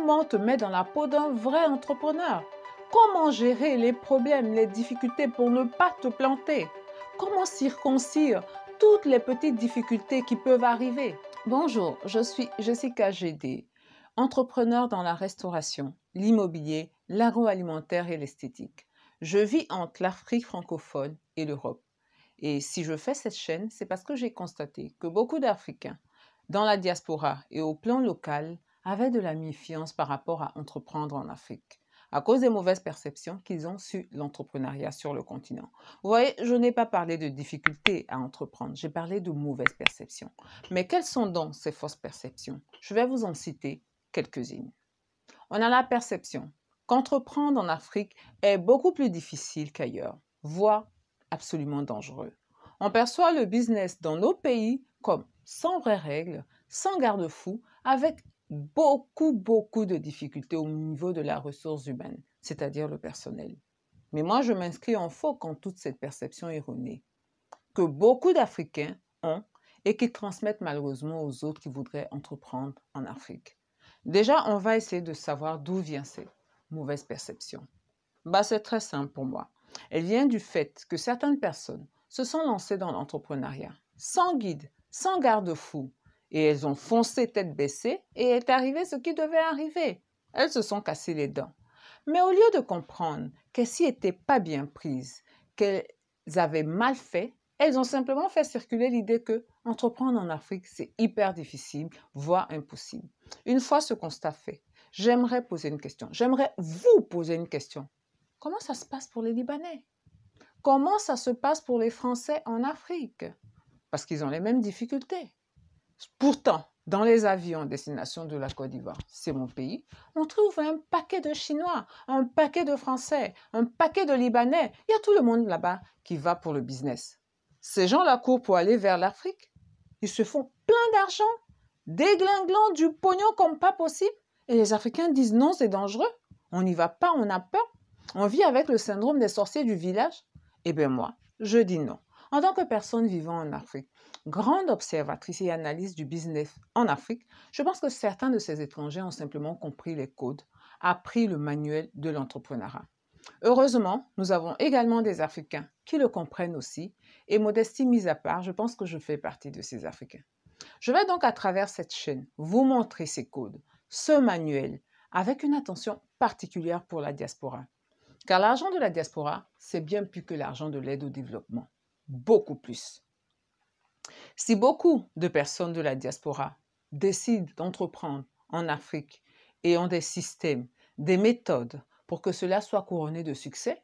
Comment te mettre dans la peau d'un vrai entrepreneur? Comment gérer les problèmes, les difficultés pour ne pas te planter? Comment circoncire toutes les petites difficultés qui peuvent arriver? Bonjour, je suis Jessica Gédé, entrepreneur dans la restauration, l'immobilier, l'agroalimentaire et l'esthétique. Je vis entre l'Afrique francophone et l'Europe. Et si je fais cette chaîne, c'est parce que j'ai constaté que beaucoup d'Africains, dans la diaspora et au plan local, avaient de la méfiance par rapport à entreprendre en Afrique, à cause des mauvaises perceptions qu'ils ont sur l'entrepreneuriat sur le continent. Vous voyez, je n'ai pas parlé de difficultés à entreprendre, j'ai parlé de mauvaises perceptions. Mais quelles sont donc ces fausses perceptions? Je vais vous en citer quelques-unes. On a la perception qu'entreprendre en Afrique est beaucoup plus difficile qu'ailleurs, voire absolument dangereux. On perçoit le business dans nos pays comme sans vraies règles, sans garde-fous, avec beaucoup de difficultés au niveau de la ressource humaine, c'est-à-dire le personnel. Mais moi, je m'inscris en faux contre toute cette perception erronée que beaucoup d'Africains ont et qui transmettent malheureusement aux autres qui voudraient entreprendre en Afrique. Déjà, on va essayer de savoir d'où vient cette mauvaise perception. C'est très simple pour moi. Elle vient du fait que certaines personnes se sont lancées dans l'entrepreneuriat sans guide, sans garde-fou, et elles ont foncé tête baissée et est arrivé ce qui devait arriver. Elles se sont cassées les dents. Mais au lieu de comprendre qu'elles s'y étaient pas bien prises, qu'elles avaient mal fait, elles ont simplement fait circuler l'idée que entreprendre en Afrique, c'est hyper difficile, voire impossible. Une fois ce constat fait, j'aimerais poser une question. J'aimerais vous poser une question. Comment ça se passe pour les Libanais? Comment ça se passe pour les Français en Afrique? Parce qu'ils ont les mêmes difficultés. Pourtant, dans les avions à destination de la Côte d'Ivoire, c'est mon pays, on trouve un paquet de Chinois, un paquet de Français, un paquet de Libanais. Il y a tout le monde là-bas qui va pour le business. Ces gens-là courent pour aller vers l'Afrique. Ils se font plein d'argent, déglinglant du pognon comme pas possible. Et les Africains disent non, c'est dangereux. On n'y va pas, on a peur. On vit avec le syndrome des sorciers du village. Eh bien moi, je dis non. En tant que personne vivant en Afrique, grande observatrice et analyste du business en Afrique, je pense que certains de ces étrangers ont simplement compris les codes, appris le manuel de l'entrepreneuriat. Heureusement, nous avons également des Africains qui le comprennent aussi, et modestie mise à part, je pense que je fais partie de ces Africains. Je vais donc à travers cette chaîne vous montrer ces codes, ce manuel, avec une attention particulière pour la diaspora. Car l'argent de la diaspora, c'est bien plus que l'argent de l'aide au développement. Beaucoup plus. Si beaucoup de personnes de la diaspora décident d'entreprendre en Afrique et ont des systèmes, des méthodes pour que cela soit couronné de succès,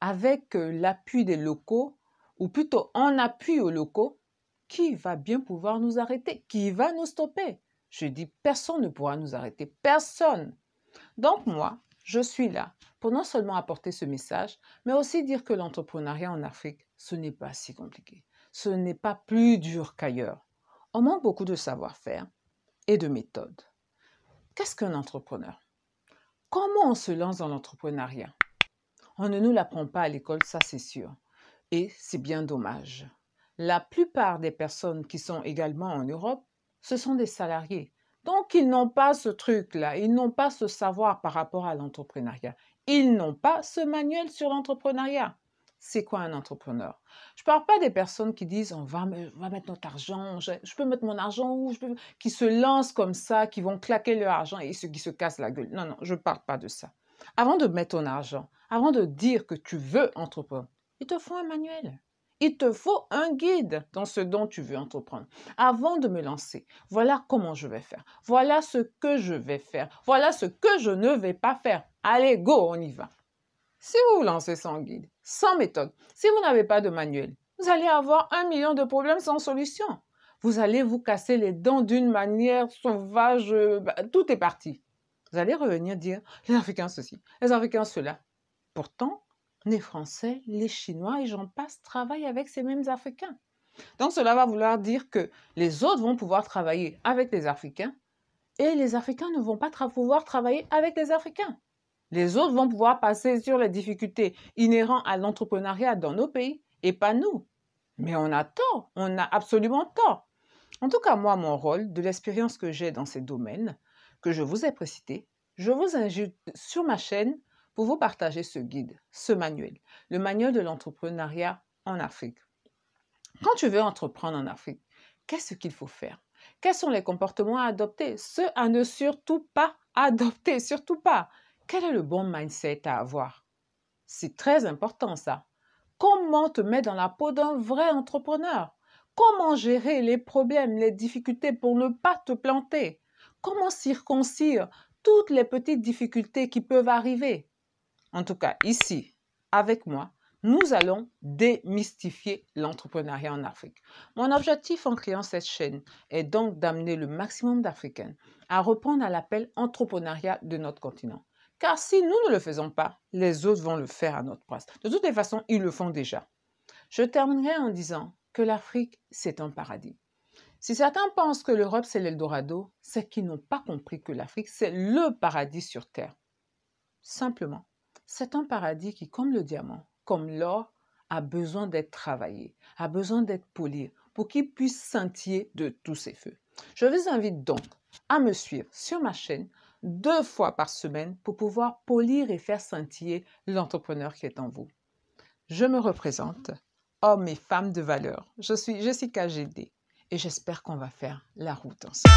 avec l'appui des locaux, ou plutôt en appui aux locaux, qui va bien pouvoir nous arrêter? Qui va nous stopper? Je dis, personne ne pourra nous arrêter. Personne. Donc moi, je suis là pour non seulement apporter ce message, mais aussi dire que l'entrepreneuriat en Afrique, ce n'est pas si compliqué. Ce n'est pas plus dur qu'ailleurs. On manque beaucoup de savoir-faire et de méthodes. Qu'est-ce qu'un entrepreneur? Comment on se lance dans l'entrepreneuriat? On ne nous l'apprend pas à l'école, ça c'est sûr. Et c'est bien dommage. La plupart des personnes qui sont également en Europe, ce sont des salariés. Donc, ils n'ont pas ce truc-là, ils n'ont pas ce savoir par rapport à l'entrepreneuriat. Ils n'ont pas ce manuel sur l'entrepreneuriat. C'est quoi un entrepreneur? Je ne parle pas des personnes qui disent on va mettre notre argent, je peux mettre mon argent où, qui se lancent comme ça, qui vont claquer leur argent et qui se cassent la gueule. Non, je ne parle pas de ça. Avant de mettre ton argent, avant de dire que tu veux entreprendre, il te faut un manuel. Il te faut un guide dans ce dont tu veux entreprendre. Avant de me lancer, voilà comment je vais faire. Voilà ce que je vais faire. Voilà ce que je ne vais pas faire. Allez, go, on y va. Si vous vous lancez sans guide, sans méthode, si vous n'avez pas de manuel, vous allez avoir 1 million de problèmes sans solution. Vous allez vous casser les dents d'une manière sauvage. Tout est parti. Vous allez revenir dire, les Africains ceci, les Africains cela. Pourtant, les Français, les Chinois et j'en passe travaillent avec ces mêmes Africains. Donc cela va vouloir dire que les autres vont pouvoir travailler avec les Africains et les Africains ne vont pas pouvoir travailler avec les Africains. Les autres vont pouvoir passer sur les difficultés inhérentes à l'entrepreneuriat dans nos pays et pas nous. Mais on a tort, on a absolument tort. En tout cas, moi, mon rôle, de l'expérience que j'ai dans ces domaines, que je vous ai précité, Je vous invite sur ma chaîne pour vous partager ce guide, ce manuel, le manuel de l'entrepreneuriat en Afrique. Quand tu veux entreprendre en Afrique, qu'est-ce qu'il faut faire? Quels sont les comportements à adopter? Ceux à ne surtout pas adopter, surtout pas. Quel est le bon mindset à avoir? C'est très important ça. Comment te mettre dans la peau d'un vrai entrepreneur? Comment gérer les problèmes, les difficultés pour ne pas te planter? Comment circoncire toutes les petites difficultés qui peuvent arriver? En tout cas, ici, avec moi, nous allons démystifier l'entrepreneuriat en Afrique. Mon objectif en créant cette chaîne est donc d'amener le maximum d'Africains à répondre à l'appel entrepreneuriat de notre continent. Car si nous ne le faisons pas, les autres vont le faire à notre place. De toutes les façons, ils le font déjà. Je terminerai en disant que l'Afrique, c'est un paradis. Si certains pensent que l'Europe, c'est l'Eldorado, c'est qu'ils n'ont pas compris que l'Afrique, c'est le paradis sur Terre. Simplement, c'est un paradis qui, comme le diamant, comme l'or, a besoin d'être travaillé, a besoin d'être poli pour qu'il puisse scintiller de tous ses feux. Je vous invite donc à me suivre sur ma chaîne 2 fois par semaine pour pouvoir polir et faire scintiller l'entrepreneur qui est en vous. Je me représente, hommes et femmes de valeur. Je suis Jessica GD et j'espère qu'on va faire la route ensemble.